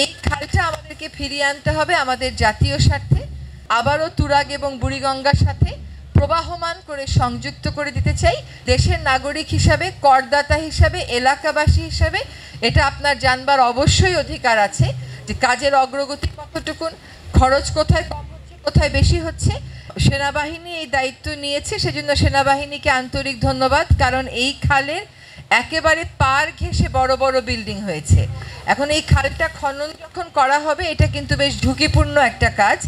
এই খালটা আমাদেরকে ফিরিয়ে আনতে হবে আমাদের জাতীয় স্বার্থে, আবারও তুরাগ এবং বুড়িগঙ্গার সাথে প্রবাহমান করে সংযুক্ত করে দিতে চাই। দেশের নাগরিক হিসাবে, করদাতা হিসাবে, এলাকাবাসী হিসাবে এটা আপনার জানবার অবশ্যই অধিকার আছে যে কাজের অগ্রগতি কতটুকুন, খরচ কোথায় কম হচ্ছে, কোথায় বেশি হচ্ছে। সেনাবাহিনী এই দায়িত্ব নিয়েছে, সেজন্য সেনাবাহিনীকে আন্তরিক ধন্যবাদ। কারণ এই খালের একেবারে পার ঘেঁষে বড় বড় বিল্ডিং হয়েছে। এখন এই খালটা খনন যখন করা হবে, এটা কিন্তু বেশ ঝুঁকিপূর্ণ একটা কাজ।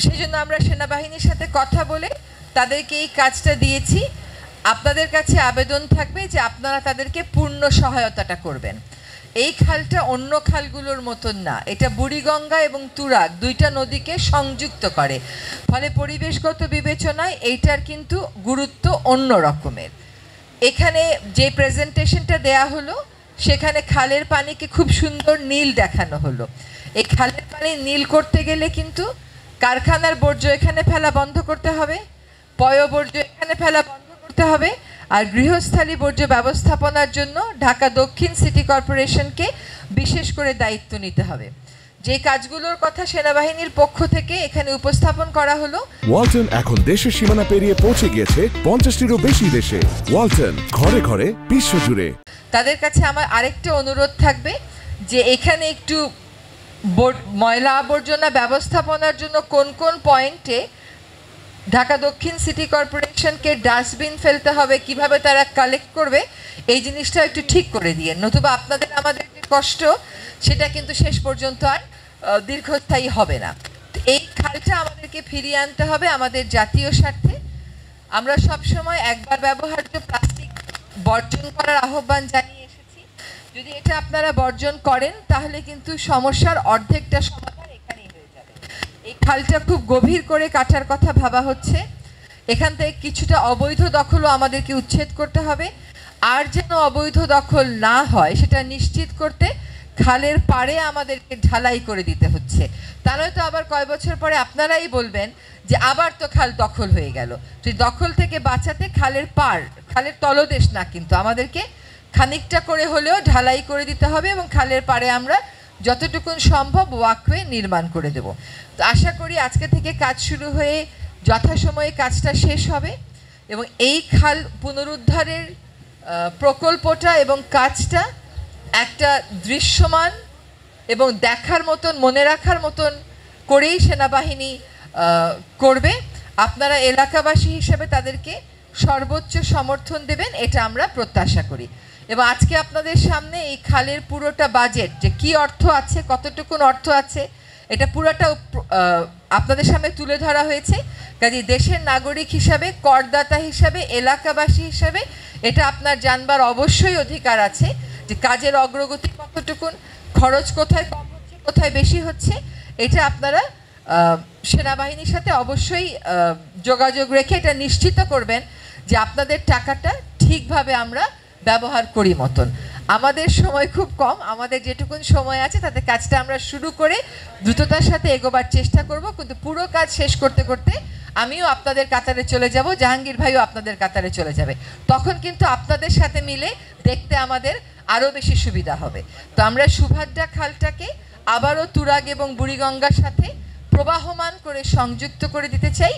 সেই জন্য আমরা সেনাবাহিনীর সাথে কথা বলে তাদেরকে এই কাজটা দিয়েছি। আপনাদের কাছে আবেদন থাকবে যে আপনারা তাদেরকে পূর্ণ সহায়তাটা করবেন। এই খালটা অন্য খালগুলোর মতন না, এটা বুড়িগঙ্গা এবং তুরাগ দুইটা নদীকে সংযুক্ত করে, ফলে পরিবেশগত বিবেচনায় এইটার কিন্তু গুরুত্ব অন্য রকমের। এখানে যে প্রেজেন্টেশনটা দেয়া হলো সেখানে খালের পানিকে খুব সুন্দর নীল দেখানো হলো। এই খালের পানি নীল করতে গেলে কিন্তু কারখানার বর্জ্য এখানে ফেলা বন্ধ করতে হবে, পয়ঃবর্জ্য এখানে ফেলা বন্ধ করতে হবে, আর গৃহস্থালী বর্জ্য ব্যবস্থাপনার জন্য ঢাকা দক্ষিণ সিটি কর্পোরেশনকে বিশেষ করে দায়িত্ব নিতে হবে। যে কাজগুলোর কথা সেনাবাহিনীর পক্ষ থেকে এখানে উপস্থাপন করা হলো। ওয়ালটন এখন দেশের সীমানা পেরিয়ে পৌঁছে গিয়েছে 50টিরও বেশি দেশে। ওয়ালটন, ঘরে ঘরে বিশ্বজুড়ে। তাদের কাছে আমার আরেকটা অনুরোধ থাকবে যে এখানে একটু ময়লা আবর্জনা ব্যবস্থাপনার জন্য কোন কোন পয়েন্টে ঢাকা দক্ষিণ সিটি কর্পোরেশনকে ডাস্টবিন ফেলতে হবে, কিভাবে তারা কালেক্ট করবে, এই জিনিসটা একটু ঠিক করে দিয়ে, নতুবা আপনাদের আমাদের যে কষ্ট সেটা কিন্তু শেষ পর্যন্ত আর দীর্ঘস্থায়ী হবে না। এই খালটা আমাদেরকে ফিরিয়ে আনতে হবে আমাদের জাতীয় স্বার্থে। আমরা সবসময় একবার ব্যবহার্য প্লাস্টিক বর্জন করার আহ্বান জানিয়ে এসেছি। যদি এটা আপনারা বর্জন করেন তাহলে কিন্তু সমস্যার অর্ধেকটা সমাধান এখানেই হয়ে যাবে। এই খালটা খুব গভীর করে কাটার কথা ভাবা হচ্ছে। এখান থেকে কিছুটা অবৈধ দখলও আমাদেরকে উচ্ছেদ করতে হবে। আর যেন অবৈধ দখল না হয় সেটা নিশ্চিত করতে খালের পাড়ে আমাদেরকে ঢালাই করে দিতে হচ্ছে। তা নয়তো আবার কয় বছর পরে আপনারাই বলবেন যে আবার তো খাল দখল হয়ে গেল। তো দখল থেকে বাঁচাতে খালের পাড়, খালের তলদেশ না, কিন্তু আমাদেরকে খানিকটা করে হলেও ঢালাই করে দিতে হবে এবং খালের পাড়ে আমরা যতটুকুন সম্ভব ওয়াকওয়ে নির্মাণ করে দেব। তো আশা করি আজকে থেকে কাজ শুরু হয়ে যথাসময়ে কাজটা শেষ হবে এবং এই খাল পুনরুদ্ধারের প্রকল্পটা এবং কাজটা একটা দৃশ্যমান এবং দেখার মতন, মনে রাখার মতন করেই সেনাবাহিনী করবে। আপনারা এলাকাবাসী হিসেবে তাদেরকে সর্বোচ্চ সমর্থন দেবেন, এটা আমরা প্রত্যাশা করি। এবং আজকে আপনাদের সামনে এই খালের পুরোটা বাজেট, যে কি অর্থ আছে, কতটুকুন অর্থ আছে, এটা পুরোটা আপনাদের সামনে তুলে ধরা হয়েছে। কাজে দেশের নাগরিক হিসাবে, করদাতা হিসাবে, এলাকাবাসী হিসাবে এটা আপনার জানবার অবশ্যই অধিকার আছে যে কাজের অগ্রগতি কতটুকুন, খরচ কোথায় কম হচ্ছে, কোথায় বেশি হচ্ছে। এটা আপনারা সেনাবাহিনীর সাথে অবশ্যই যোগাযোগ রেখে এটা নিশ্চিত করবেন যে আপনাদের টাকাটা ঠিকভাবে আমরা ব্যবহার করি মতন। আমাদের সময় খুব কম, আমাদের যেটুকুন সময় আছে তাতে কাজটা আমরা শুরু করে দ্রুততার সাথে এগোবার চেষ্টা করব, কিন্তু পুরো কাজ শেষ করতে করতে আমিও আপনাদের কাতারে চলে যাব, জাহাঙ্গীর ভাইও আপনাদের কাতারে চলে যাবে। তখন কিন্তু আপনাদের সাথে মিলে দেখতে আমাদের আরও বেশি সুবিধা হবে। তো আমরা সুভাদ্রা খালটাকে আবারও তুরাগ এবং বুড়িগঙ্গার সাথে প্রবাহমান করে সংযুক্ত করে দিতে চাই।